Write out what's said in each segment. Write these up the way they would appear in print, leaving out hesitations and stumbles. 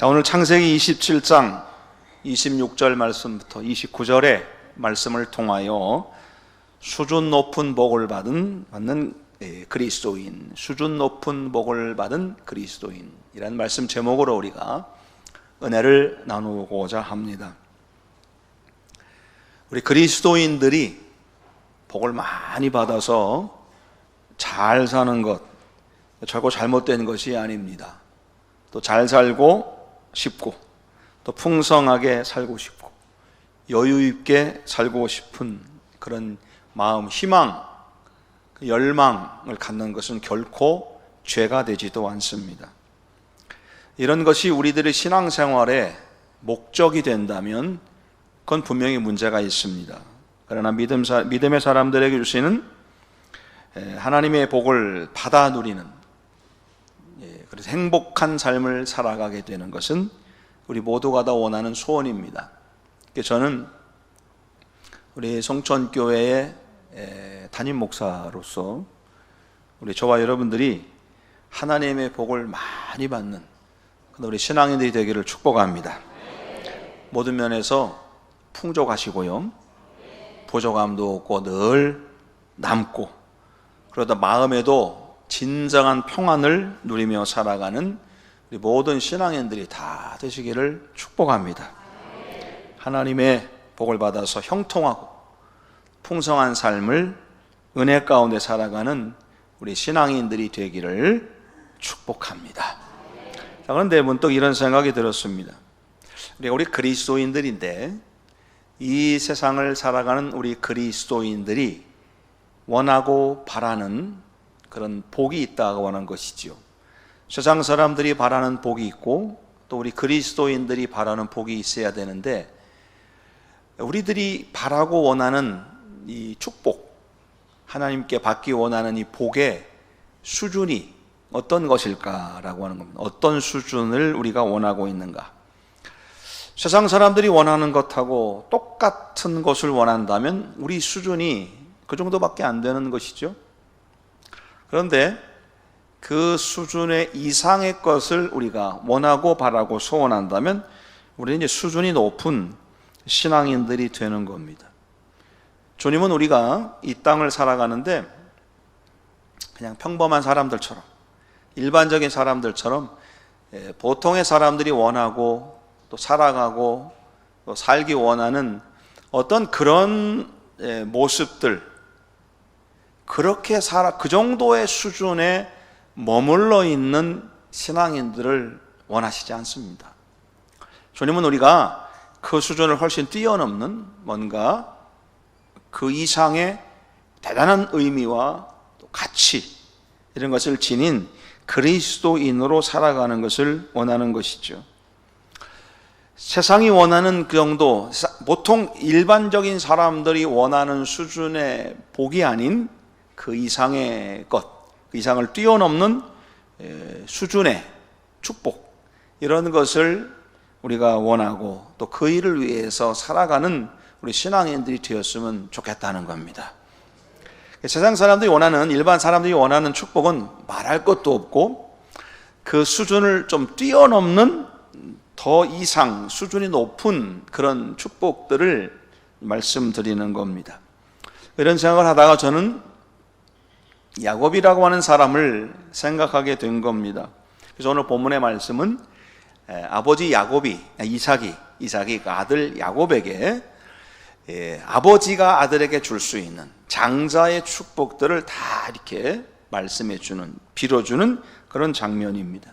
자, 오늘 창세기 27장 26절 말씀부터 29절의 말씀을 통하여 수준 높은 복을 받는 그리스도인, 수준 높은 복을 받은 그리스도인이라는 말씀 제목으로 우리가 은혜를 나누고자 합니다. 우리 그리스도인들이 복을 많이 받아서 잘 사는 것, 결코 잘못된 것이 아닙니다. 또 잘 살고 싶고, 또 풍성하게 살고 싶고, 여유 있게 살고 싶은 그런 마음, 희망, 열망을 갖는 것은 결코 죄가 되지도 않습니다. 이런 것이 우리들의 신앙생활의 목적이 된다면 그건 분명히 문제가 있습니다. 그러나 믿음의 사람들에게 주시는 하나님의 복을 받아 누리는, 그래서 행복한 삶을 살아가게 되는 것은 우리 모두가 다 원하는 소원입니다. 저는 우리 성천교회의 담임 목사로서 저와 여러분들이 하나님의 복을 많이 받는 우리 신앙인들이 되기를 축복합니다. 모든 면에서 풍족하시고요, 부족함도 없고 늘 남고, 그러다 마음에도 진정한 평안을 누리며 살아가는 우리 모든 신앙인들이 다 되시기를 축복합니다. 하나님의 복을 받아서 형통하고 풍성한 삶을 은혜 가운데 살아가는 우리 신앙인들이 되기를 축복합니다. 자, 그런데 문득 이런 생각이 들었습니다. 우리 그리스도인들인데 이 세상을 살아가는 우리 그리스도인들이 원하고 바라는 그런 복이 있다고 하는 것이죠. 세상 사람들이 바라는 복이 있고 또 우리 그리스도인들이 바라는 복이 있어야 되는데, 우리들이 바라고 원하는 이 축복, 하나님께 받기 원하는 이 복의 수준이 어떤 것일까라고 하는 겁니다. 어떤 수준을 우리가 원하고 있는가? 세상 사람들이 원하는 것하고 똑같은 것을 원한다면 우리 수준이 그 정도밖에 안 되는 것이죠. 그런데 그 수준의 이상의 것을 우리가 원하고 바라고 소원한다면 우리는 이제 수준이 높은 신앙인들이 되는 겁니다. 주님은 우리가 이 땅을 살아가는데 그냥 평범한 사람들처럼, 일반적인 사람들처럼 보통의 사람들이 원하고 또 살아가고 또 살기 원하는 어떤 그런 모습들, 그렇게 그 정도의 수준에 머물러 있는 신앙인들을 원하시지 않습니다. 주님은 우리가 그 수준을 훨씬 뛰어넘는 뭔가 그 이상의 대단한 의미와 또 가치, 이런 것을 지닌 그리스도인으로 살아가는 것을 원하는 것이죠. 세상이 원하는 그 정도, 보통 일반적인 사람들이 원하는 수준의 복이 아닌 그 이상의 것, 그 이상을 뛰어넘는 수준의 축복, 이런 것을 우리가 원하고 또 그 일을 위해서 살아가는 우리 신앙인들이 되었으면 좋겠다는 겁니다. 세상 사람들이 원하는, 일반 사람들이 원하는 축복은 말할 것도 없고 그 수준을 좀 뛰어넘는 더 이상 수준이 높은 그런 축복들을 말씀드리는 겁니다. 이런 생각을 하다가 저는 야곱이라고 하는 사람을 생각하게 된 겁니다. 그래서 오늘 본문의 말씀은 아버지 야곱이, 이삭이 그 아들 야곱에게 아버지가 아들에게 줄 수 있는 장자의 축복들을 다 이렇게 말씀해 주는, 빌어주는 그런 장면입니다.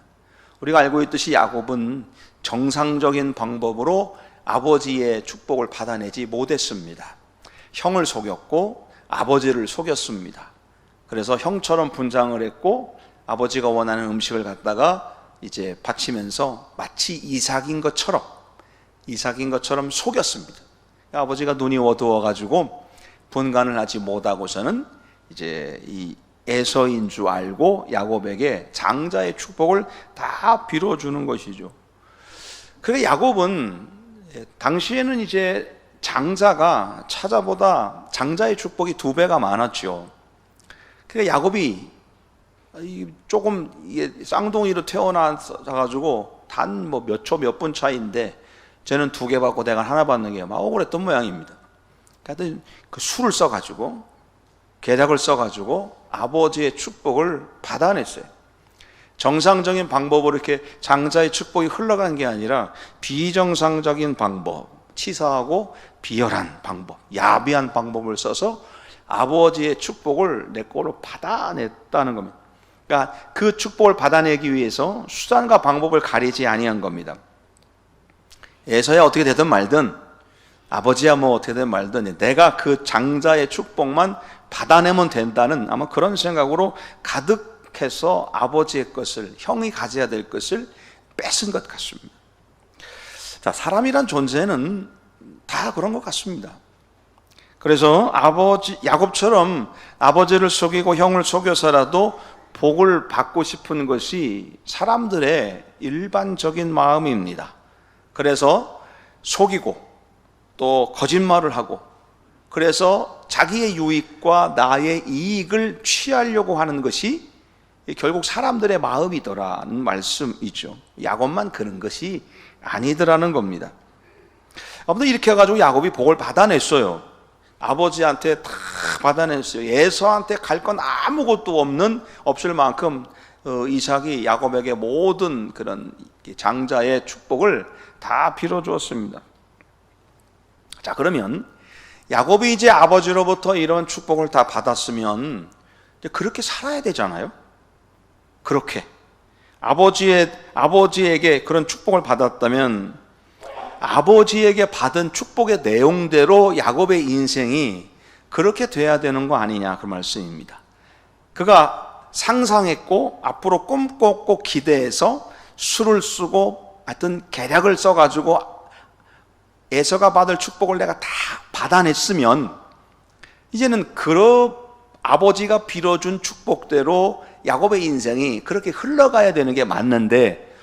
우리가 알고 있듯이 야곱은 정상적인 방법으로 아버지의 축복을 받아내지 못했습니다. 형을 속였고 아버지를 속였습니다. 그래서 형처럼 분장을 했고 아버지가 원하는 음식을 갖다가 이제 바치면서 마치 이삭인 것처럼 속였습니다. 아버지가 눈이 어두워가지고 분간을 하지 못하고서는 이제 이 에서인 줄 알고 야곱에게 장자의 축복을 다 빌어주는 것이죠. 그래, 야곱은 당시에는 이제 장자가 차자보다 장자의 축복이 2배가 많았죠. 그러니까 야곱이 조금 쌍둥이로 태어나가지고 단 뭐 몇 초 몇 분 차이인데 쟤는 2개 받고 내가 하나 받는 게 막 억울했던 모양입니다. 하여튼 그 수를 써가지고 계략을 써가지고 아버지의 축복을 받아냈어요. 정상적인 방법으로 이렇게 장자의 축복이 흘러간 게 아니라 비정상적인 방법, 치사하고 비열한 방법, 야비한 방법을 써서 아버지의 축복을 내 거로 받아냈다는 겁니다. 그러니까 그 축복을 받아내기 위해서 수단과 방법을 가리지 아니한 겁니다. 에서야 어떻게 되든 말든, 아버지야 뭐 어떻게 되든 말든 내가 그 장자의 축복만 받아내면 된다는 아마 그런 생각으로 가득해서 아버지의 것을, 형이 가져야 될 것을 뺏은 것 같습니다. 자, 사람이란 존재는 다 그런 것 같습니다. 그래서 야곱처럼 아버지를 속이고 형을 속여서라도 복을 받고 싶은 것이 사람들의 일반적인 마음입니다. 그래서 속이고 또 거짓말을 하고, 그래서 자기의 유익과 나의 이익을 취하려고 하는 것이 결국 사람들의 마음이더라는 말씀이죠. 야곱만 그런 것이 아니더라는 겁니다. 아무튼 이렇게 해가지고 야곱이 복을 받아냈어요. 아버지한테 다 받아냈어요. 에서한테 갈 건 아무것도 없을 만큼 이삭이 야곱에게 모든 그런 장자의 축복을 다 빌어주었습니다. 자, 그러면 야곱이 이제 아버지로부터 이런 축복을 다 받았으면 이제 그렇게 살아야 되잖아요. 그렇게 아버지에게 그런 축복을 받았다면 아버지에게 받은 축복의 내용대로 야곱의 인생이 그렇게 돼야 되는 거 아니냐, 그 말씀입니다. 그가 상상했고 앞으로 꿈꿨고 기대해서 수를 쓰고 하여튼 계략을 써가지고 에서가 받을 축복을 내가 다 받아냈으면 이제는 아버지가 빌어준 축복대로 야곱의 인생이 그렇게 흘러가야 되는 게 맞는데,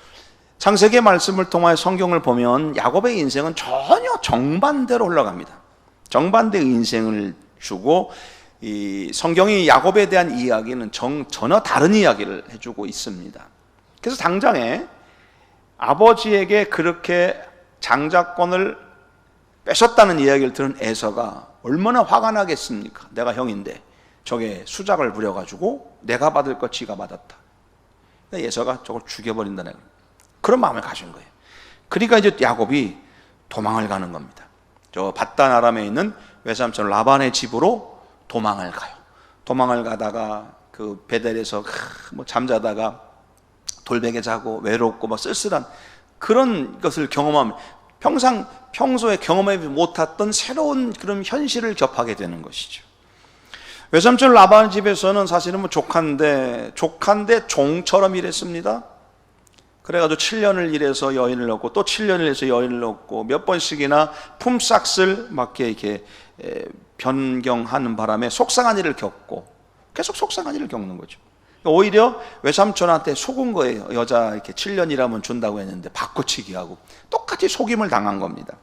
창세기 말씀을 통하여 성경을 보면 야곱의 인생은 전혀 정반대로 흘러갑니다. 정반대의 인생을 주고, 이 성경이 야곱에 대한 이야기는 전혀 다른 이야기를 해주고 있습니다. 그래서 당장에 아버지에게 그렇게 장자권을 뺏었다는 이야기를 들은 에서가 얼마나 화가 나겠습니까? 내가 형인데 저게 수작을 부려가지고 내가 받을 것 지가 받았다. 에서가 저걸 죽여버린다는 그런 마음을 가진 거예요. 그러니까 이제 야곱이 도망을 가는 겁니다. 저 밧단 아람에 있는 외삼촌 라반의 집으로 도망을 가요. 도망을 가다가 그 베델에서 뭐 잠자다가 돌베개 자고 외롭고 막 쓸쓸한 그런 것을 경험하면 평소에 경험하지 못했던 새로운 그런 현실을 접하게 되는 것이죠. 외삼촌 라반 집에서는 사실은 뭐 조카인데 종처럼 일했습니다. 그래가지고 7년을 일해서 여인을 얻고 또 7년을 해서 여인을 얻고 몇 번씩이나 품삯을 막 이렇게 변경하는 바람에 속상한 일을 겪고 계속 속상한 일을 겪는 거죠. 오히려 외삼촌한테 속은 거예요. 여자 이렇게 7년 일하면 준다고 했는데 바꿔치기 하고 똑같이 속임을 당한 겁니다.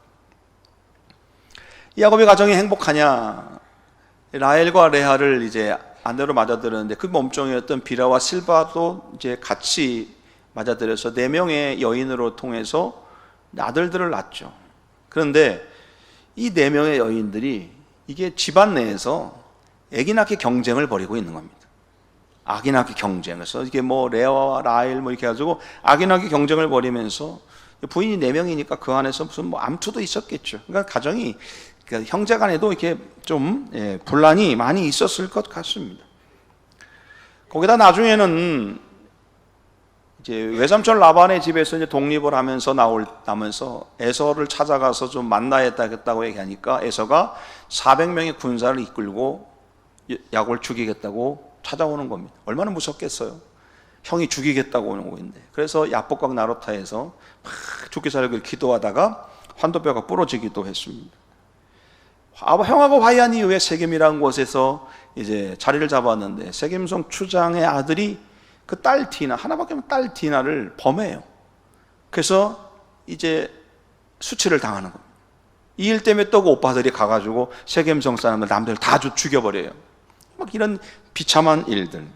야곱의 가정이 행복하냐? 라헬과 레아를 이제 아내로 맞아들였는데 그 몸종이었던 비라와 실바도 이제 같이 맞아들여서 4명의 여인으로 통해서 아들들을 낳죠. 그런데 이 4명의 여인들이 이게 집안 내에서 아기 낳기 경쟁을 벌이고 있는 겁니다. 아기 낳기 경쟁에서 이게 뭐 레아와 라헬 뭐 이렇게 해가지고 아기 낳기 경쟁을 벌이면서 부인이 4명이니까 그 안에서 무슨 뭐 암투도 있었겠죠. 그러니까 가정이 형제간에도 이렇게 좀 분란이 많이 있었을 것 같습니다. 거기다 나중에는 이제 외삼촌 라반의 집에서 이제 독립을 하면서 나면서 에서를 찾아가서 좀 만나야겠다고 얘기하니까 에서가 400명의 군사를 이끌고 야곱을 죽이겠다고 찾아오는 겁니다. 얼마나 무섭겠어요. 형이 죽이겠다고 오는 거인데. 그래서 야복강 나루타에서 막 죽기 살기 기도하다가 환도뼈가 부러지기도 했습니다. 형하고 화해한 이후에 세겜이라는 곳에서 이제 자리를 잡았는데 세겜성 추장의 아들이 그 딸 디나, 하나밖에 없는 딸 디나를 범해요. 그래서 이제 수치를 당하는 겁니다. 이 일 때문에 또 그 오빠들이 가가지고 세겜성 사람들 남들 다 죽여버려요. 막 이런 비참한 일들.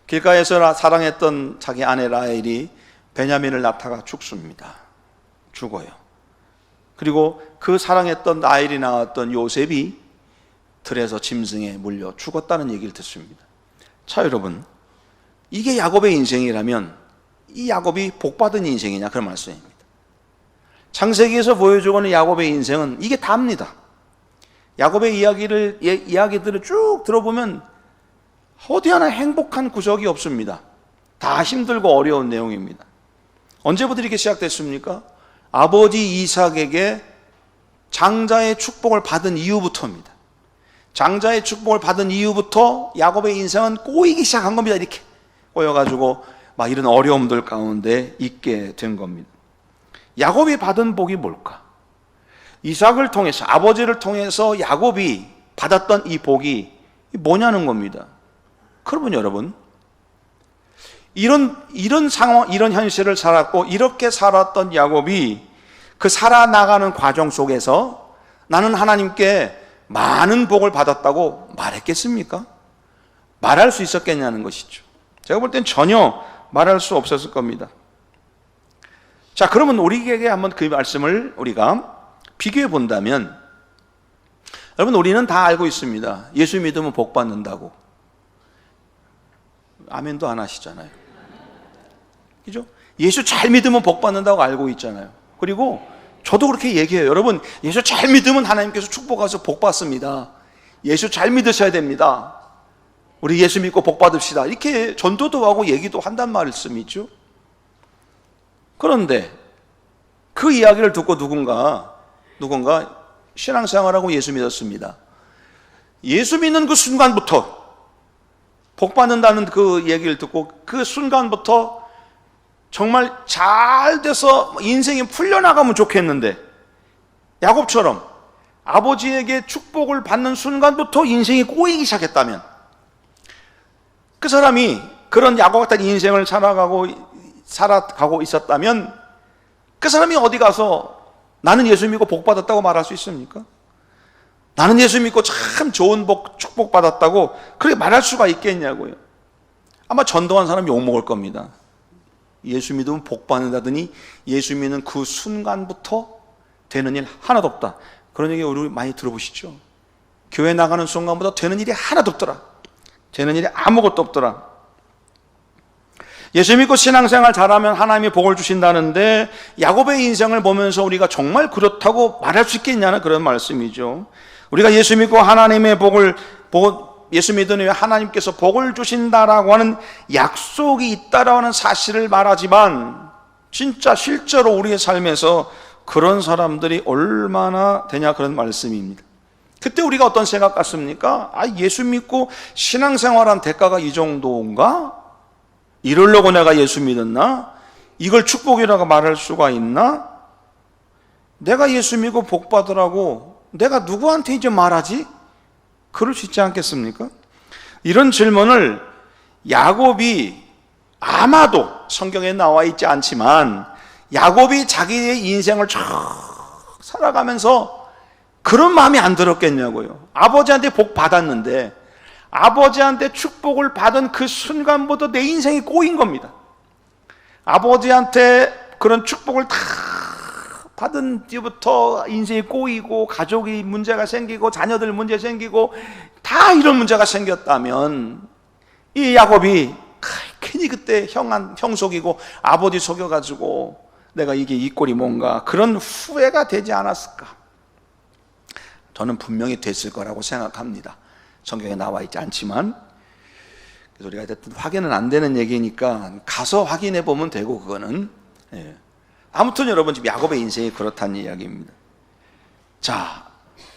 길가에서 사랑했던 자기 아내 라헬이 베냐민을 낳다가 죽습니다. 죽어요. 그리고 그 사랑했던 라헬이 낳았던 요셉이 들에서 짐승에 물려 죽었다는 얘기를 듣습니다. 자, 여러분, 이게 야곱의 인생이라면 이 야곱이 복받은 인생이냐, 그런 말씀입니다. 창세기에서 보여주고 있는 야곱의 인생은 이게 답니다. 야곱의 이야기들을 쭉 들어보면 어디 하나 행복한 구석이 없습니다. 다 힘들고 어려운 내용입니다. 언제부터 이렇게 시작됐습니까? 아버지 이삭에게 장자의 축복을 받은 이후부터입니다. 장자의 축복을 받은 이후부터 야곱의 인생은 꼬이기 시작한 겁니다. 이렇게 꼬여가지고 막 이런 어려움들 가운데 있게 된 겁니다. 야곱이 받은 복이 뭘까? 이삭을 통해서, 아버지를 통해서 야곱이 받았던 이 복이 뭐냐는 겁니다. 그러면 여러분, 이런 상황, 이런 현실을 살았고 이렇게 살았던 야곱이 그 살아나가는 과정 속에서 나는 하나님께 많은 복을 받았다고 말했겠습니까? 말할 수 있었겠냐는 것이죠. 제가 볼 땐 전혀 말할 수 없었을 겁니다. 자, 그러면 우리에게 한번 그 말씀을 우리가 비교해 본다면, 여러분, 우리는 다 알고 있습니다. 예수 믿으면 복 받는다고. 아멘도 안 하시잖아요. 그죠? 예수 잘 믿으면 복 받는다고 알고 있잖아요. 그리고 저도 그렇게 얘기해요. 여러분, 예수 잘 믿으면 하나님께서 축복하셔서 복 받습니다. 예수 잘 믿으셔야 됩니다. 우리 예수 믿고 복 받읍시다. 이렇게 전도도 하고 얘기도 한단 말씀이죠. 그런데 그 이야기를 듣고 누군가 신앙생활하고 예수 믿었습니다. 예수 믿는 그 순간부터, 복 받는다는 그 얘기를 듣고 그 순간부터 정말 잘 돼서 인생이 풀려나가면 좋겠는데, 야곱처럼 아버지에게 축복을 받는 순간부터 인생이 꼬이기 시작했다면, 그 사람이 그런 야곱 같은 인생을 살아가고 있었다면, 그 사람이 어디 가서 나는 예수 믿고 복 받았다고 말할 수 있습니까? 나는 예수 믿고 참 좋은 축복 받았다고 그렇게 말할 수가 있겠냐고요. 아마 전도한 사람이 욕먹을 겁니다. 예수 믿으면 복 받는다더니 예수 믿는 그 순간부터 되는 일 하나도 없다. 그런 얘기 우리 많이 들어보시죠? 교회 나가는 순간부터 되는 일이 하나도 없더라. 되는 일이 아무것도 없더라. 예수 믿고 신앙생활 잘하면 하나님이 복을 주신다는데, 야곱의 인생을 보면서 우리가 정말 그렇다고 말할 수 있겠냐는 그런 말씀이죠. 우리가 예수 믿고 하나님의 예수 믿으니 하나님께서 복을 주신다라고 하는 약속이 있다라고 하는 사실을 말하지만, 진짜 실제로 우리의 삶에서 그런 사람들이 얼마나 되냐, 그런 말씀입니다. 그때 우리가 어떤 생각 같습니까? 예수 믿고 신앙생활한 대가가 이 정도인가? 이러려고 내가 예수 믿었나? 이걸 축복이라고 말할 수가 있나? 내가 예수 믿고 복 받으라고 내가 누구한테 이제 말하지? 그럴 수 있지 않겠습니까? 이런 질문을 야곱이, 아마도 성경에 나와 있지 않지만 야곱이 자기의 인생을 쭉 살아가면서 그런 마음이 안 들었겠냐고요. 아버지한테 복 받았는데, 아버지한테 축복을 받은 그 순간부터 내 인생이 꼬인 겁니다. 아버지한테 그런 축복을 다 받은 뒤부터 인생이 꼬이고, 가족이 문제가 생기고, 자녀들 문제 생기고, 다 이런 문제가 생겼다면, 이 야곱이 괜히 그때 형 속이고 아버지 속여가지고 내가 이게 이 꼴이 뭔가, 그런 후회가 되지 않았을까? 저는 분명히 됐을 거라고 생각합니다. 성경에 나와 있지 않지만. 그래서 우리가 어쨌든 확인은 안 되는 얘기니까 가서 확인해 보면 되고, 그거는. 예. 아무튼 여러분, 지금 야곱의 인생이 그렇다는 이야기입니다. 자,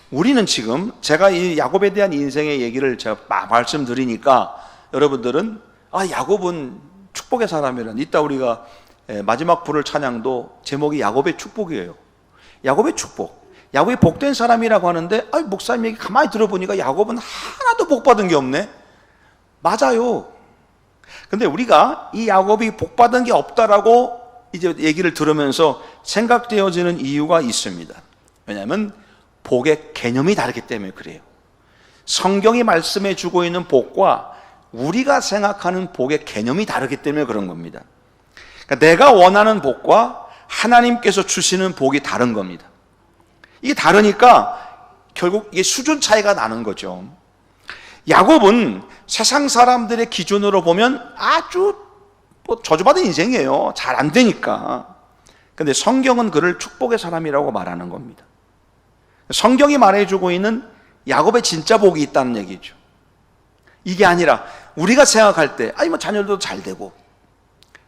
우리는 지금 제가 이 야곱에 대한 인생의 얘기를 제가 말씀드리니까 여러분들은 야곱은 축복의 사람이란, 이따 우리가 마지막 부를 찬양도 제목이 야곱의 축복이에요. 야곱의 축복. 야곱이 복된 사람이라고 하는데, 목사님 얘기 가만히 들어보니까 야곱은 하나도 복 받은 게 없네. 맞아요. 근데 우리가 이 야곱이 복 받은 게 없다라고 이제 얘기를 들으면서 생각되어지는 이유가 있습니다. 왜냐하면 복의 개념이 다르기 때문에 그래요. 성경이 말씀해 주고 있는 복과 우리가 생각하는 복의 개념이 다르기 때문에 그런 겁니다. 그러니까 내가 원하는 복과 하나님께서 주시는 복이 다른 겁니다. 이게 다르니까 결국 이게 수준 차이가 나는 거죠. 야곱은 세상 사람들의 기준으로 보면 아주 저주받은 인생이에요. 잘 안 되니까. 근데 성경은 그를 축복의 사람이라고 말하는 겁니다. 성경이 말해주고 있는 야곱의 진짜 복이 있다는 얘기죠. 이게 아니라 우리가 생각할 때 자녀도 잘 되고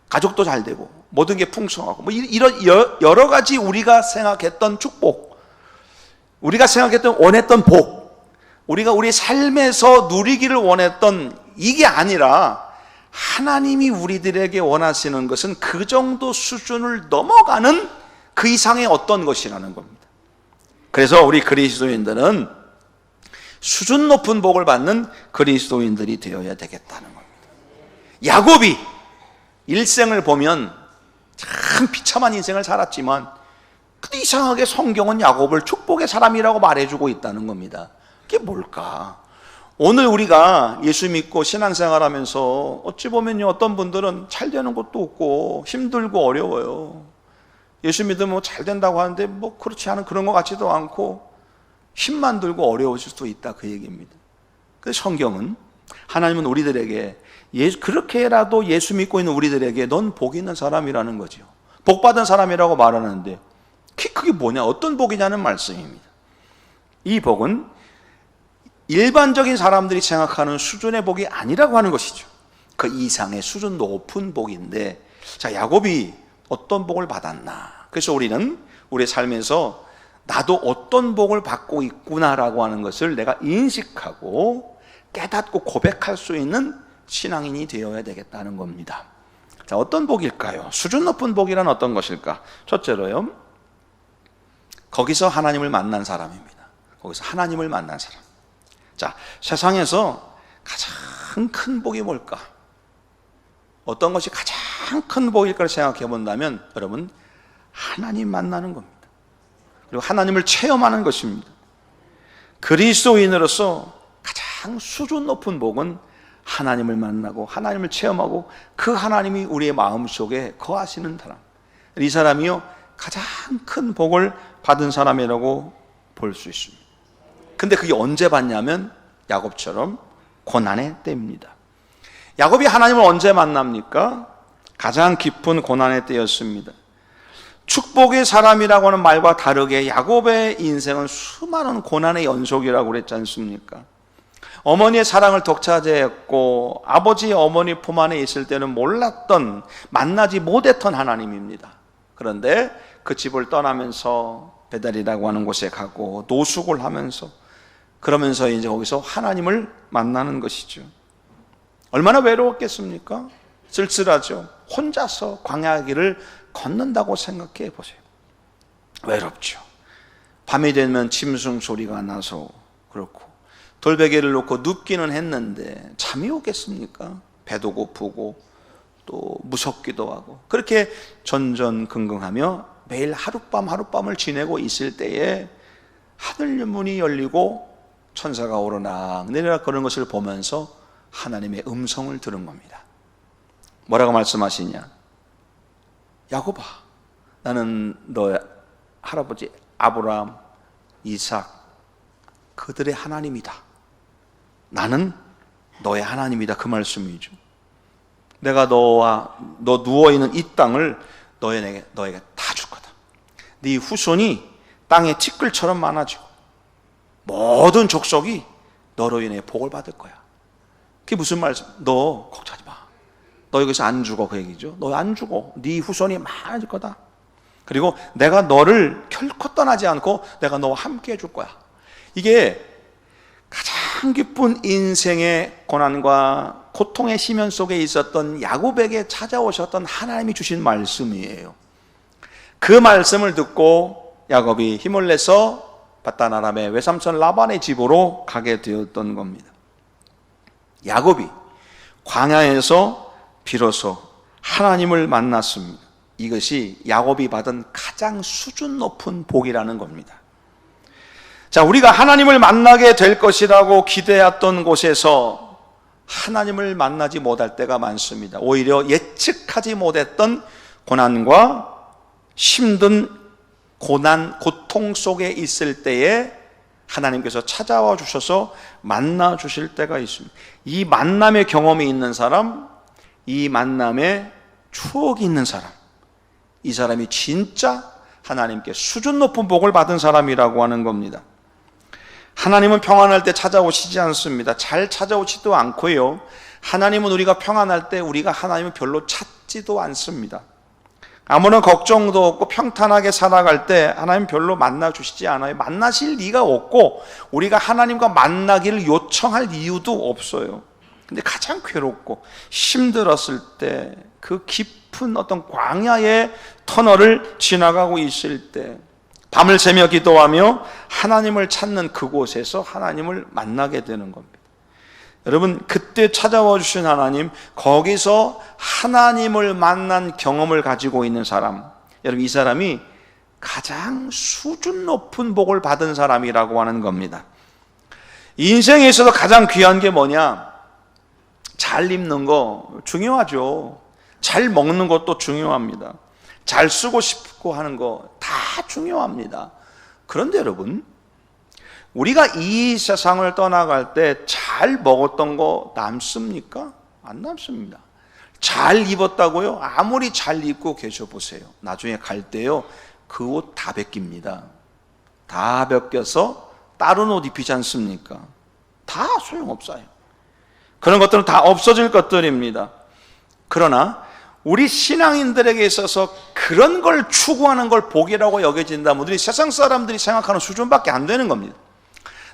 가족도 잘 되고 모든 게 풍성하고 이런 여러 가지 우리가 생각했던 축복, 우리가 생각했던 원했던 복, 우리가 우리 삶에서 누리기를 원했던 이게 아니라 하나님이 우리들에게 원하시는 것은 그 정도 수준을 넘어가는 그 이상의 어떤 것이라는 겁니다. 그래서 우리 그리스도인들은 수준 높은 복을 받는 그리스도인들이 되어야 되겠다는 겁니다. 야곱이 일생을 보면 참 비참한 인생을 살았지만 근데 이상하게 성경은 야곱을 축복의 사람이라고 말해주고 있다는 겁니다. 그게 뭘까? 오늘 우리가 예수 믿고 신앙생활하면서 어찌 보면요, 어떤 분들은 잘 되는 것도 없고 힘들고 어려워요. 예수 믿으면 잘 된다고 하는데 그렇지 않은 그런 것 같지도 않고 힘만 들고 어려우실 수도 있다, 그 얘기입니다. 그래서 성경은, 하나님은 우리들에게 그렇게라도 예수 믿고 있는 우리들에게 넌 복 있는 사람이라는 거죠. 복 받은 사람이라고 말하는데 그게 뭐냐, 어떤 복이냐는 말씀입니다. 이 복은 일반적인 사람들이 생각하는 수준의 복이 아니라고 하는 것이죠. 그 이상의 수준 높은 복인데, 자, 야곱이 어떤 복을 받았나? 그래서 우리는 우리의 삶에서 나도 어떤 복을 받고 있구나라고 하는 것을 내가 인식하고 깨닫고 고백할 수 있는 신앙인이 되어야 되겠다는 겁니다. 자, 어떤 복일까요? 수준 높은 복이란 어떤 것일까? 첫째로요, 거기서 하나님을 만난 사람입니다. 거기서 하나님을 만난 사람. 자, 세상에서 가장 큰 복이 뭘까? 어떤 것이 가장 큰 복일까를 생각해 본다면 여러분, 하나님 만나는 겁니다. 그리고 하나님을 체험하는 것입니다. 그리스도인으로서 가장 수준 높은 복은 하나님을 만나고 하나님을 체험하고 그 하나님이 우리의 마음속에 거하시는 사람, 이 사람이요 가장 큰 복을 받은 사람이라고 볼 수 있습니다. 근데 그게 언제 받냐면 야곱처럼 고난의 때입니다. 야곱이 하나님을 언제 만납니까? 가장 깊은 고난의 때였습니다. 축복의 사람이라고 하는 말과 다르게 야곱의 인생은 수많은 고난의 연속이라고 그랬지 않습니까? 어머니의 사랑을 독차지했고 아버지 어머니 품 안에 있을 때는 몰랐던, 만나지 못했던 하나님입니다. 그런데 그 집을 떠나면서 베델이라고 하는 곳에 가고 노숙을 하면서, 그러면서 이제 거기서 하나님을 만나는 것이죠. 얼마나 외로웠겠습니까? 쓸쓸하죠. 혼자서 광야 길을 걷는다고 생각해 보세요. 외롭죠. 밤이 되면 짐승 소리가 나서 그렇고, 돌베개를 놓고 눕기는 했는데 잠이 오겠습니까? 배도 고프고 또 무섭기도 하고, 그렇게 전전긍긍하며 매일 하룻밤을 지내고 있을 때에 하늘 문이 열리고 천사가 오르락 내리락 그런 것을 보면서 하나님의 음성을 들은 겁니다. 뭐라고 말씀하시냐? 야곱아, 나는 너의 할아버지 아브라함, 이삭 그들의 하나님이다. 나는 너의 하나님이다, 그 말씀이죠. 내가 너 누워있는 이 땅을 너에게 다 줄 거다. 네 후손이 땅의 티끌처럼 많아지고 모든 족속이 너로 인해 복을 받을 거야. 그게 무슨 말씀? 너 걱정하지 마. 너 여기서 안 죽어, 그 얘기죠. 너 안 죽어. 네 후손이 많아질 거다. 그리고 내가 너를 결코 떠나지 않고 내가 너와 함께 해줄 거야. 이게 가장 깊은 인생의 고난과 고통의 시면 속에 있었던 야곱에게 찾아오셨던 하나님이 주신 말씀이에요. 그 말씀을 듣고 야곱이 힘을 내서 바단 아람의 외삼촌 라반의 집으로 가게 되었던 겁니다. 야곱이 광야에서 비로소 하나님을 만났습니다. 이것이 야곱이 받은 가장 수준 높은 복이라는 겁니다. 자, 우리가 하나님을 만나게 될 것이라고 기대했던 곳에서 하나님을 만나지 못할 때가 많습니다. 오히려 예측하지 못했던 고난과 힘든 고난, 고통 속에 있을 때에 하나님께서 찾아와 주셔서 만나 주실 때가 있습니다. 이 만남의 경험이 있는 사람, 이 만남의 추억이 있는 사람, 이 사람이 진짜 하나님께 수준 높은 복을 받은 사람이라고 하는 겁니다. 하나님은 평안할 때 찾아오시지 않습니다. 잘 찾아오지도 않고요. 하나님은 우리가 평안할 때 우리가 하나님을 별로 찾지도 않습니다. 아무런 걱정도 없고 평탄하게 살아갈 때 하나님 별로 만나주시지 않아요. 만나실 리가 없고 우리가 하나님과 만나기를 요청할 이유도 없어요. 근데 가장 괴롭고 힘들었을 때, 그 깊은 어떤 광야의 터널을 지나가고 있을 때, 밤을 새며 기도하며 하나님을 찾는 그곳에서 하나님을 만나게 되는 겁니다. 여러분, 그때 찾아와 주신 하나님, 거기서 하나님을 만난 경험을 가지고 있는 사람, 여러분, 이 사람이 가장 수준 높은 복을 받은 사람이라고 하는 겁니다. 인생에 있어서 가장 귀한 게 뭐냐? 잘 입는 거 중요하죠. 잘 먹는 것도 중요합니다. 잘 쓰고 싶고 하는 거 다 중요합니다. 그런데 여러분, 우리가 이 세상을 떠나갈 때 잘 먹었던 거 남습니까? 안 남습니다. 잘 입었다고요? 아무리 잘 입고 계셔 보세요. 나중에 갈 때요, 그 옷 다 벗깁니다. 다 벗겨서 다른 옷 입히지 않습니까? 다 소용없어요. 그런 것들은 다 없어질 것들입니다. 그러나 우리 신앙인들에게 있어서 그런 걸 추구하는 걸 복이라고 여겨진다면 우리 세상 사람들이 생각하는 수준밖에 안 되는 겁니다.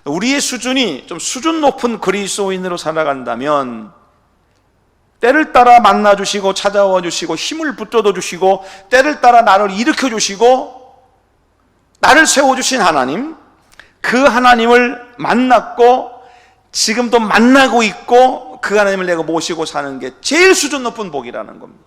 우리의 수준이 좀 수준 높은 그리스도인으로 살아간다면 때를 따라 만나주시고 찾아와 주시고 힘을 붙들어 주시고 때를 따라 나를 일으켜 주시고 나를 세워주신 하나님, 그 하나님을 만났고 지금도 만나고 있고 그 하나님을 내가 모시고 사는 게 제일 수준 높은 복이라는 겁니다.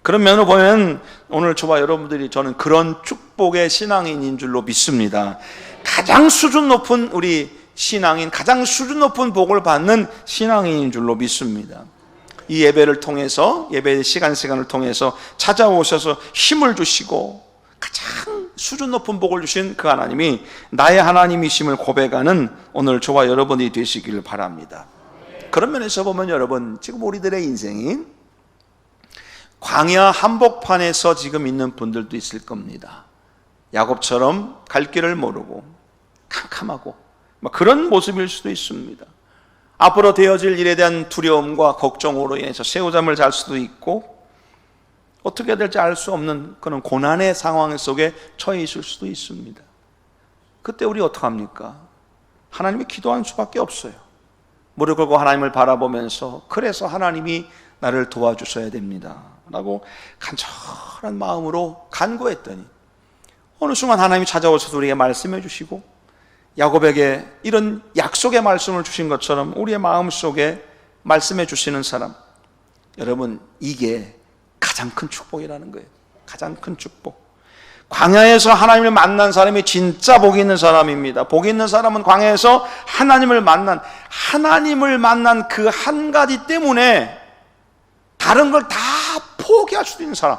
그런 면을 보면 오늘 저와 여러분들이, 저는 그런 축복의 신앙인인 줄로 믿습니다. 가장 수준 높은 우리 신앙인, 가장 수준 높은 복을 받는 신앙인인 줄로 믿습니다. 이 예배를 통해서, 예배의 시간을 통해서 찾아오셔서 힘을 주시고 가장 수준 높은 복을 주신 그 하나님이 나의 하나님이심을 고백하는 오늘 저와 여러분이 되시기를 바랍니다. 그런 면에서 보면 여러분, 지금 우리들의 인생이 광야 한복판에서 지금 있는 분들도 있을 겁니다. 야곱처럼 갈 길을 모르고 캄캄하고 그런 모습일 수도 있습니다. 앞으로 되어질 일에 대한 두려움과 걱정으로 인해서 새우잠을 잘 수도 있고 어떻게 될지 알 수 없는 그런 고난의 상황 속에 처해 있을 수도 있습니다. 그때 우리 어떡합니까? 하나님이 기도하는 수밖에 없어요. 무릎 꿇고 하나님을 바라보면서, 그래서 하나님이 나를 도와주셔야 됩니다 라고 간절한 마음으로 간구했더니 어느 순간 하나님이 찾아오셔서 우리에게 말씀해 주시고, 야곱에게 이런 약속의 말씀을 주신 것처럼 우리의 마음속에 말씀해 주시는 사람, 여러분, 이게 가장 큰 축복이라는 거예요. 가장 큰 축복. 광야에서 하나님을 만난 사람이 진짜 복이 있는 사람입니다. 복이 있는 사람은 광야에서 하나님을 만난 그 한 가지 때문에 다른 걸 다 포기할 수도 있는 사람,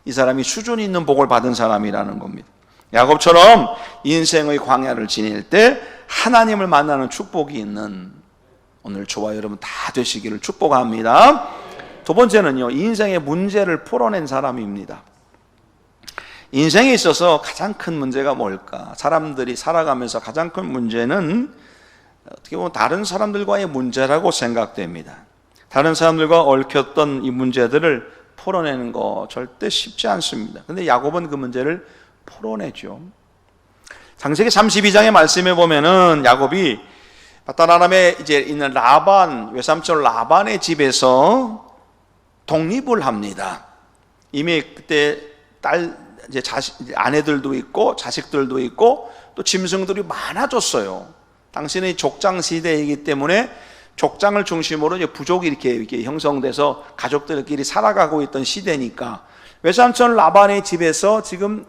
이 사람이 수준이 있는 복을 받은 사람이라는 겁니다. 야곱처럼 인생의 광야를 지낼 때 하나님을 만나는 축복이 있는 오늘 저와 여러분 다 되시기를 축복합니다. 두 번째는요, 인생의 문제를 풀어낸 사람입니다. 인생에 있어서 가장 큰 문제가 뭘까? 사람들이 살아가면서 가장 큰 문제는 어떻게 보면 다른 사람들과의 문제라고 생각됩니다. 다른 사람들과 얽혔던 이 문제들을 풀어내는 거 절대 쉽지 않습니다. 그런데 야곱은 그 문제를 풀어내죠. 창세기 32장의 말씀에 보면은 야곱이 바다나람에 이제 있는 라반, 외삼촌 라반의 집에서 독립을 합니다. 이미 그때 이제 아내들도 있고 자식들도 있고 또 짐승들이 많아졌어요. 당신의 족장 시대이기 때문에 족장을 중심으로 이제 부족이 이렇게 형성돼서 가족들끼리 살아가고 있던 시대니까 외삼촌 라반의 집에서 지금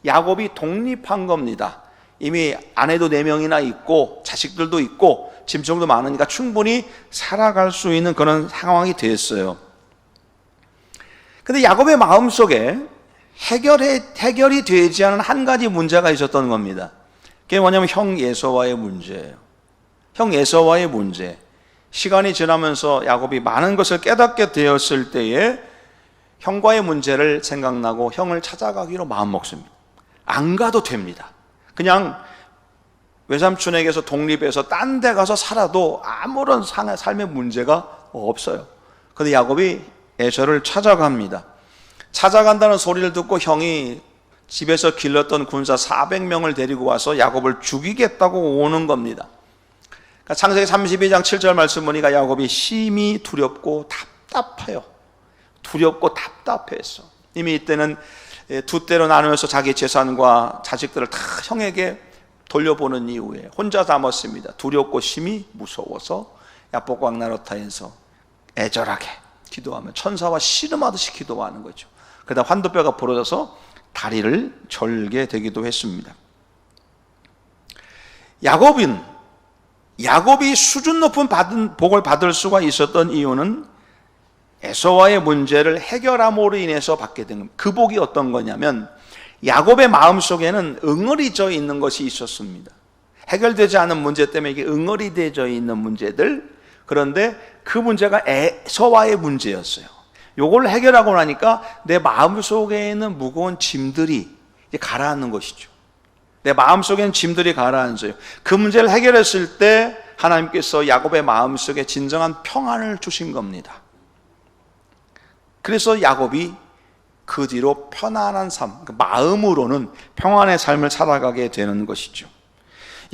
야곱이 독립한 겁니다. 이미 아내도 4명이나 있고 자식들도 있고 짐승도 많으니까 충분히 살아갈 수 있는 그런 상황이 됐어요. 근데 야곱의 마음속에 해결이 되지 않은 한 가지 문제가 있었던 겁니다. 그게 뭐냐면 형 에서와의 문제예요. 형 에서와의 문제. 시간이 지나면서 야곱이 많은 것을 깨닫게 되었을 때에 형과의 문제를 생각나고 형을 찾아가기로 마음먹습니다. 안 가도 됩니다. 그냥 외삼촌에게서 독립해서 딴 데 가서 살아도 아무런 삶의 문제가 없어요. 그런데 야곱이 에서를 찾아갑니다. 찾아간다는 소리를 듣고 형이 집에서 길렀던 군사 400명을 데리고 와서 야곱을 죽이겠다고 오는 겁니다. 그러니까 창세기 32장 7절 말씀 보니까 야곱이 심히 두렵고 답답해요. 두렵고 답답했어. 이미 이때는 두 때로 나누어서 자기 재산과 자식들을 다 형에게 돌려보는 이후에 혼자 남았습니다. 두렵고 심히 무서워서 야복강 나루타에서 애절하게 기도하며 천사와 씨름하듯이 기도하는 거죠. 그러다 환도뼈가 부러져서 다리를 절게 되기도 했습니다. 야곱이 수준 높은 복을 받을 수가 있었던 이유는 에서와의 문제를 해결함으로 인해서 받게 된 겁니다. 그 복이 어떤 거냐면 야곱의 마음속에는 응어리져 있는 것이 있었습니다. 해결되지 않은 문제 때문에 이게 응어리 되어 있는 문제들, 그런데 그 문제가 에서와의 문제였어요. 요걸 해결하고 나니까 내 마음속에 있는 무거운 짐들이 이제 가라앉는 것이죠. 내 마음속에 있는 짐들이 가라앉아요. 그 문제를 해결했을 때 하나님께서 야곱의 마음속에 진정한 평안을 주신 겁니다. 그래서 야곱이 그 뒤로 편안한 삶, 마음으로는 평안의 삶을 살아가게 되는 것이죠.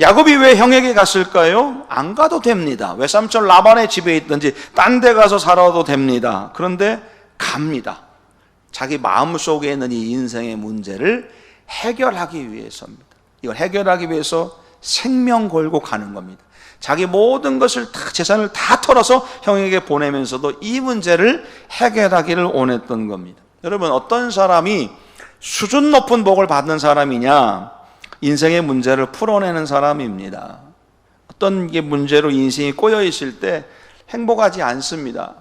야곱이 왜 형에게 갔을까요? 안 가도 됩니다. 외삼촌 라반의 집에 있든지 딴 데 가서 살아도 됩니다. 그런데 갑니다. 자기 마음속에 있는 이 인생의 문제를 해결하기 위해서입니다. 이걸 해결하기 위해서 생명 걸고 가는 겁니다. 자기 모든 것을 다, 재산을 다 털어서 형에게 보내면서도 이 문제를 해결하기를 원했던 겁니다. 여러분, 어떤 사람이 수준 높은 복을 받는 사람이냐? 인생의 문제를 풀어내는 사람입니다. 어떤 게 문제로 인생이 꼬여 있을 때 행복하지 않습니다.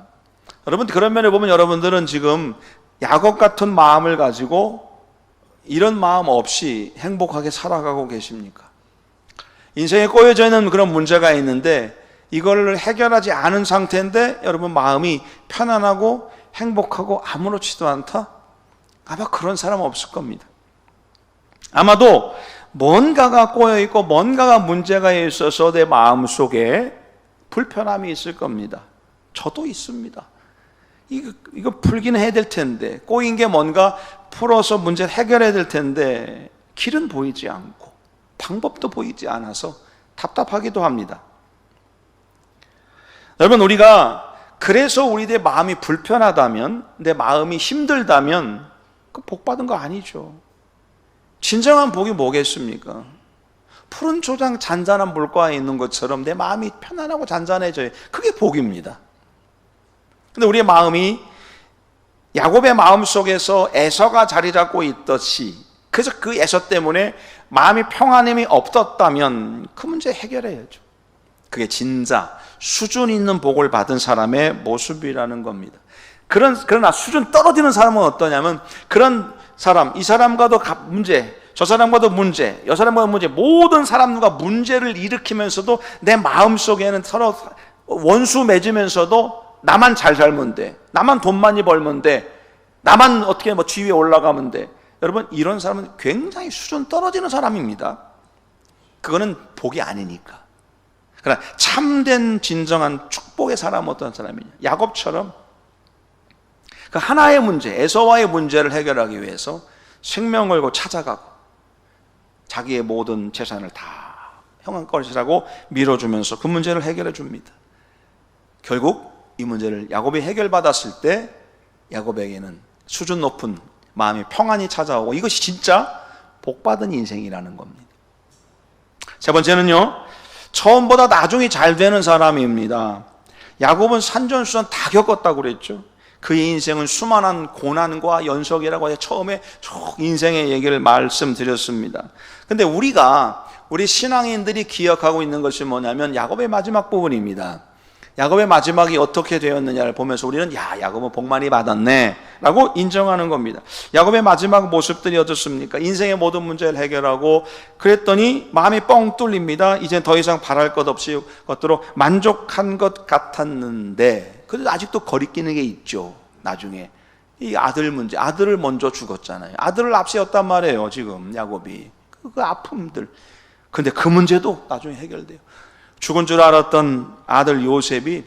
여러분, 그런 면에 보면 여러분들은 지금 야곱 같은 마음을 가지고 이런 마음 없이 행복하게 살아가고 계십니까? 인생에 꼬여져 있는 그런 문제가 있는데 이걸 해결하지 않은 상태인데 여러분 마음이 편안하고 행복하고 아무렇지도 않다? 아마 그런 사람 없을 겁니다. 아마도 뭔가가 꼬여있고 뭔가가 문제가 있어서 내 마음속에 불편함이 있을 겁니다. 저도 있습니다. 이거 풀기는 해야 될 텐데, 꼬인 게 뭔가 풀어서 문제를 해결해야 될 텐데 길은 보이지 않고 방법도 보이지 않아서 답답하기도 합니다. 여러분, 우리가 그래서 내 마음이 불편하다면, 내 마음이 힘들다면 그 복 받은 거 아니죠. 진정한 복이 뭐겠습니까? 푸른 초장 잔잔한 물가에 있는 것처럼 내 마음이 편안하고 잔잔해져요. 그게 복입니다. 근데 우리의 마음이 야곱의 마음 속에서 에서가 자리 잡고 있듯이, 그래서 그 에서 때문에 마음이 평안함이 없었다면 그 문제 해결해야죠. 그게 진짜 수준 있는 복을 받은 사람의 모습이라는 겁니다. 그러나 수준 떨어지는 사람은 어떠냐면, 그런 사람, 이 사람과도 문제, 저 사람과도 문제, 저 사람과도 문제, 모든 사람과 문제를 일으키면서도 내 마음속에는 서로 원수 맺으면서도 나만 잘 살면 돼, 나만 돈 많이 벌면 돼, 나만 어떻게 지위에 올라가면 돼. 여러분, 이런 사람은 굉장히 수준 떨어지는 사람입니다. 그거는 복이 아니니까. 그러나 참된 진정한 축복의 사람은 어떤 사람이냐? 야곱처럼 그 하나의 문제, 에서와의 문제를 해결하기 위해서 생명 걸고 찾아가고 자기의 모든 재산을 다 형한 것이라고 밀어주면서 그 문제를 해결해 줍니다. 결국 이 문제를 야곱이 해결받았을 때 야곱에게는 수준 높은 마음이 평안이 찾아오고, 이것이 진짜 복받은 인생이라는 겁니다. 세 번째는요, 처음보다 나중이 잘 되는 사람입니다. 야곱은 산전수전 다 겪었다고 그랬죠. 그의 인생은 수많은 고난과 연속이라고 해서 처음에 쭉 인생의 얘기를 말씀드렸습니다. 근데 우리 신앙인들이 기억하고 있는 것이 뭐냐면 야곱의 마지막 부분입니다. 야곱의 마지막이 어떻게 되었느냐를 보면서 우리는 야곱은 복 많이 받았네 라고 인정하는 겁니다. 야곱의 마지막 모습들이 어떻습니까? 인생의 모든 문제를 해결하고 그랬더니 마음이 뻥 뚫립니다. 이제 더 이상 바랄 것 없이 것으로 만족한 것 같았는데, 그래도 아직도 거리끼는 게 있죠. 나중에 이 아들 문제, 아들을 먼저 죽었잖아요. 아들을 앞세웠단 말이에요. 지금 야곱이 그 아픔들. 근데 그 문제도 나중에 해결돼요. 죽은 줄 알았던 아들 요셉이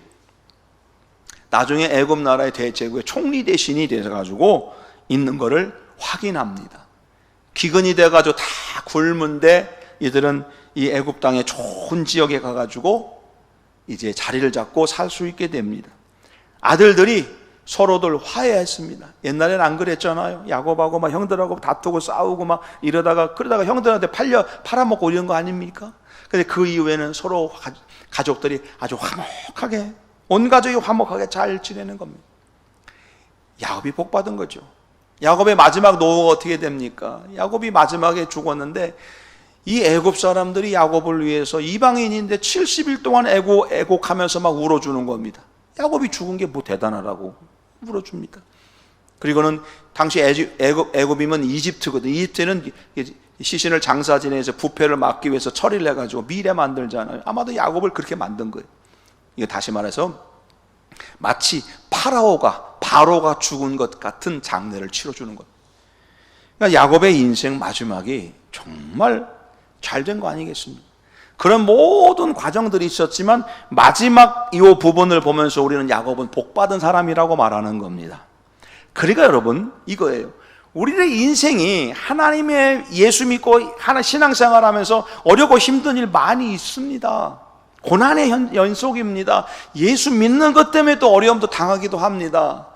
나중에 애굽 나라의 대제국의 총리 대신이 돼가지고 있는 거를 확인합니다. 기근이 돼가지고 다 굶은데 이들은 이 애굽 땅의 좋은 지역에 가가지고 이제 자리를 잡고 살 수 있게 됩니다. 아들들이 서로들 화해했습니다. 옛날엔 안 그랬잖아요. 야곱하고 막 형들하고 다투고 싸우고 막 그러다가 형들한테 팔아먹고 이런 거 아닙니까? 근데 그 이후에는 서로 가족들이 아주 화목하게, 온 가족이 화목하게 잘 지내는 겁니다. 야곱이 복 받은 거죠. 야곱의 마지막 노후가 어떻게 됩니까? 야곱이 마지막에 죽었는데 이 애굽 사람들이 야곱을 위해서 이방인인데 70일 동안 애곡하면서 막 울어주는 겁니다. 야곱이 죽은 게 뭐 대단하라고 울어줍니다. 그리고는 당시 애굽이면 이집트거든. 이집트는 시신을 장사 지내서 부패를 막기 위해서 처리를 해가지고 미래 만들잖아요. 아마도 야곱을 그렇게 만든 거예요. 이거 다시 말해서 마치 바로가 죽은 것 같은 장례를 치러주는 것. 그러니까 야곱의 인생 마지막이 정말 잘 된 거 아니겠습니까? 그런 모든 과정들이 있었지만 마지막 이 부분을 보면서 우리는 야곱은 복받은 사람이라고 말하는 겁니다. 그러니까 여러분 이거예요. 우리의 인생이 하나님의 예수 믿고 신앙생활 하면서 어렵고 힘든 일 많이 있습니다. 고난의 연속입니다. 예수 믿는 것 때문에 또 어려움도 당하기도 합니다.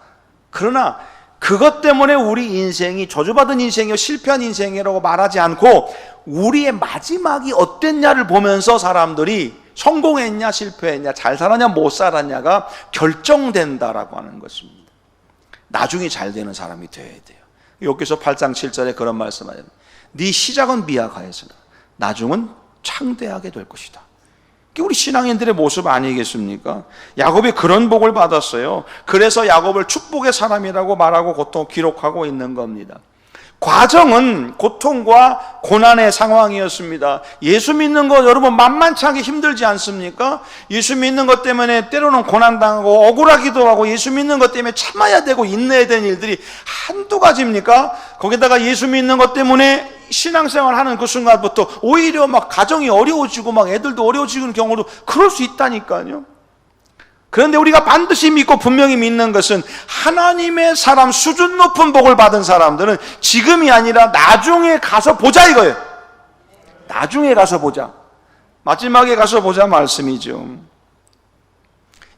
그러나 그것 때문에 우리 인생이 저주받은 인생이요 실패한 인생이라고 말하지 않고 우리의 마지막이 어땠냐를 보면서 사람들이 성공했냐 실패했냐 잘 살았냐 못 살았냐가 결정된다라고 하는 것입니다. 나중에 잘 되는 사람이 되어야 돼요. 욥기서 8장 7절에 그런 말씀하잖아요. 네 시작은 미약하였으나 나중은 창대하게 될 것이다. 그게 우리 신앙인들의 모습 아니겠습니까? 야곱이 그런 복을 받았어요. 그래서 야곱을 축복의 사람이라고 말하고 기록하고 있는 겁니다. 과정은 고통과 고난의 상황이었습니다. 예수 믿는 거 여러분 만만치 않게 힘들지 않습니까? 예수 믿는 것 때문에 때로는 고난당하고 억울하기도 하고 예수 믿는 것 때문에 참아야 되고 인내해야 되는 일들이 한두 가지입니까? 거기다가 예수 믿는 것 때문에 신앙생활 하는 그 순간부터 오히려 막 가정이 어려워지고 막 애들도 어려워지는 경우도 그럴 수 있다니까요. 그런데 우리가 반드시 믿고 분명히 믿는 것은 하나님의 사람, 수준 높은 복을 받은 사람들은 지금이 아니라 나중에 가서 보자 이거예요. 나중에 가서 보자. 마지막에 가서 보자 말씀이죠.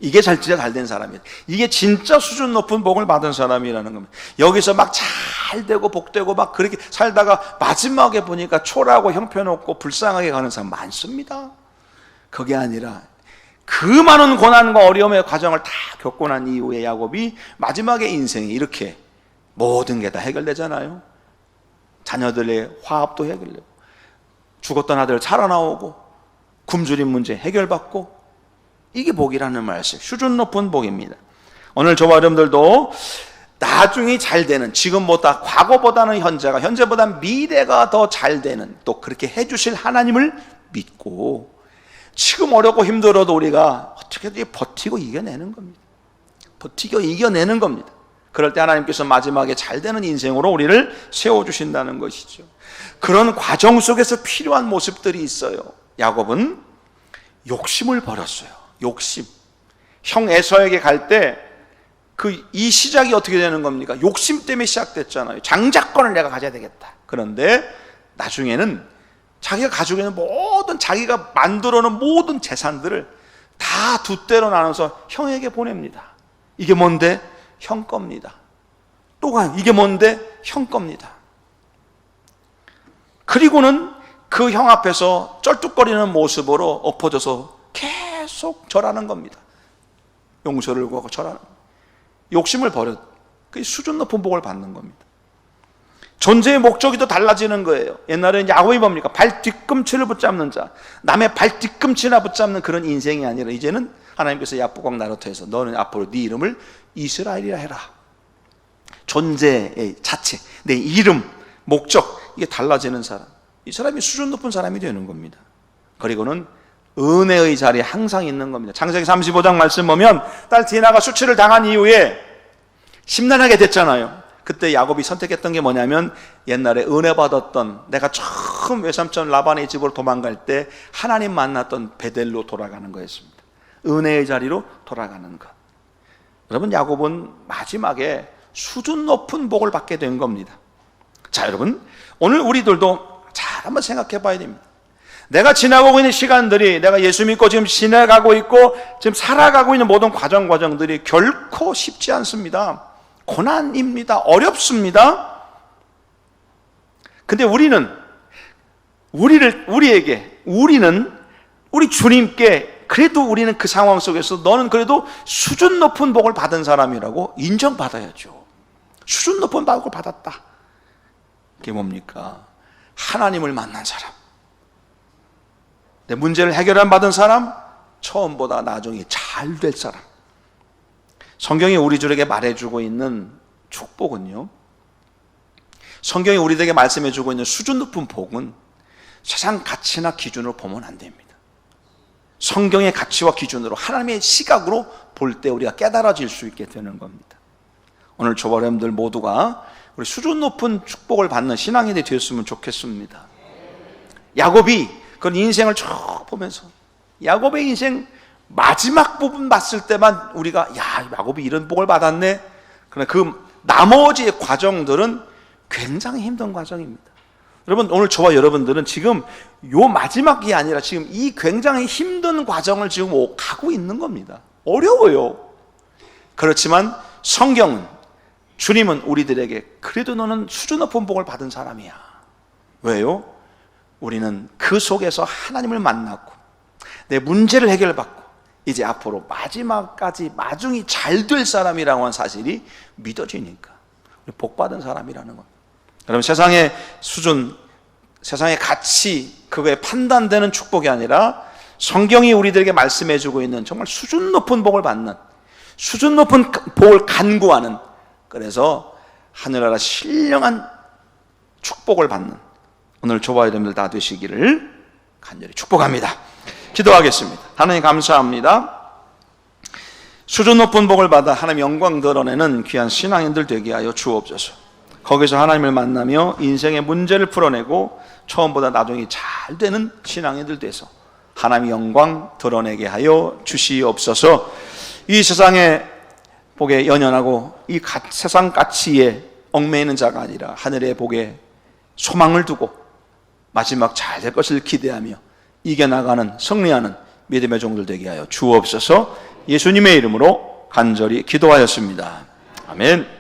이게 진짜 잘 된 사람이에요. 이게 진짜 수준 높은 복을 받은 사람이라는 겁니다. 여기서 막 잘 되고 복되고 막 그렇게 살다가 마지막에 보니까 초라하고 형편없고 불쌍하게 가는 사람 많습니다. 그게 아니라 그 많은 고난과 어려움의 과정을 다 겪고 난 이후에 야곱이 마지막에 인생이 이렇게 모든 게 다 해결되잖아요. 자녀들의 화합도 해결되고 죽었던 아들 살아나오고 굶주린 문제 해결받고 이게 복이라는 말씀, 수준 높은 복입니다. 오늘 저와 여러분들도 나중에 잘 되는, 지금보다 과거보다는 현재보다 미래가 더 잘 되는, 또 그렇게 해주실 하나님을 믿고 지금 어렵고 힘들어도 우리가 어떻게든 버티고 이겨내는 겁니다. 버티고 이겨내는 겁니다. 그럴 때 하나님께서 마지막에 잘 되는 인생으로 우리를 세워주신다는 것이죠. 그런 과정 속에서 필요한 모습들이 있어요. 야곱은 욕심을 버렸어요. 욕심. 형 에서에게 갈 때 이 시작이 어떻게 되는 겁니까? 욕심 때문에 시작됐잖아요. 장자권을 내가 가져야 되겠다. 그런데 나중에는 자기가 가지고 있는 모든 자기가 만들어 놓은 모든 재산들을 다 두 대로 나눠서 형에게 보냅니다. 이게 뭔데? 형 겁니다. 또 이게 뭔데? 형 겁니다. 그리고는 그 형 앞에서 쩔뚝거리는 모습으로 엎어져서 계속 절하는 겁니다. 용서를 구하고 절하는, 욕심을 버려. 그게 수준 높은 복을 받는 겁니다. 존재의 목적이 또 달라지는 거예요. 옛날에는 야곱이 뭡니까? 발 뒤꿈치를 붙잡는 자, 남의 발 뒤꿈치나 붙잡는 그런 인생이 아니라 이제는 하나님께서 야복강 나루터에서 너는 앞으로 네 이름을 이스라엘이라 해라. 존재의 자체, 내 이름, 목적, 이게 달라지는 사람, 이 사람이 수준 높은 사람이 되는 겁니다. 그리고는 은혜의 자리에 항상 있는 겁니다. 창세기 35장 말씀 보면 딸 디나가 수치를 당한 이후에 심란하게 됐잖아요. 그때 야곱이 선택했던 게 뭐냐면 옛날에 은혜 받았던, 내가 처음 외삼촌 라반의 집으로 도망갈 때 하나님 만났던 베델로 돌아가는 거였습니다. 은혜의 자리로 돌아가는 것. 여러분, 야곱은 마지막에 수준 높은 복을 받게 된 겁니다. 자, 여러분, 오늘 우리들도 잘 한번 생각해 봐야 됩니다. 내가 지나가고 있는 시간들이, 내가 예수 믿고 지금 지나가고 있고 지금 살아가고 있는 모든 과정들이 결코 쉽지 않습니다. 고난입니다. 어렵습니다. 근데 우리 주님께 그래도 우리는 그 상황 속에서 너는 그래도 수준 높은 복을 받은 사람이라고 인정받아야죠. 수준 높은 복을 받았다. 그게 뭡니까? 하나님을 만난 사람, 내 문제를 해결한 받은 사람, 처음보다 나중에 잘 될 사람. 성경이 우리들에게 말해주고 있는 축복은요, 성경이 우리들에게 말씀해주고 있는 수준 높은 복은 세상 가치나 기준으로 보면 안 됩니다. 성경의 가치와 기준으로, 하나님의 시각으로 볼 때 우리가 깨달아질 수 있게 되는 겁니다. 오늘 저와 여러분들 모두가 우리 수준 높은 축복을 받는 신앙이 되었으면 좋겠습니다. 야곱이 그 인생을 쭉 보면서 야곱의 인생 마지막 부분 봤을 때만 우리가 야곱이 이런 복을 받았네. 그러나 그 나머지의 과정들은 굉장히 힘든 과정입니다. 여러분, 오늘 저와 여러분들은 지금 요 마지막이 아니라 지금 이 굉장히 힘든 과정을 지금 가고 있는 겁니다. 어려워요. 그렇지만 성경은, 주님은 우리들에게 그래도 너는 수준 높은 복을 받은 사람이야. 왜요? 우리는 그 속에서 하나님을 만났고 내 문제를 해결받고 이제 앞으로 마지막까지 마중이 잘 될 사람이라고 하는 사실이 믿어지니까 복 받은 사람이라는 겁니다. 여러분, 세상의 수준, 세상의 가치, 그거에 판단되는 축복이 아니라 성경이 우리들에게 말씀해주고 있는 정말 수준 높은 복을 받는, 수준 높은 복을 간구하는, 그래서 하늘나라 신령한 축복을 받는 오늘 저와 여러분들 다 되시기를 간절히 축복합니다. 기도하겠습니다. 하나님 감사합니다. 수준 높은 복을 받아 하나님 영광 드러내는 귀한 신앙인들 되게 하여 주옵소서. 거기서 하나님을 만나며 인생의 문제를 풀어내고 처음보다 나중에 잘 되는 신앙인들 돼서 하나님의 영광 드러내게 하여 주시옵소서. 이 세상의 복에 연연하고 이 세상 가치에 얽매이는 자가 아니라 하늘의 복에 소망을 두고 마지막 잘 될 것을 기대하며 이겨나가는, 승리하는 믿음의 종들 되게 하여 주옵소서. 예수님의 이름으로 간절히 기도하였습니다. 아멘.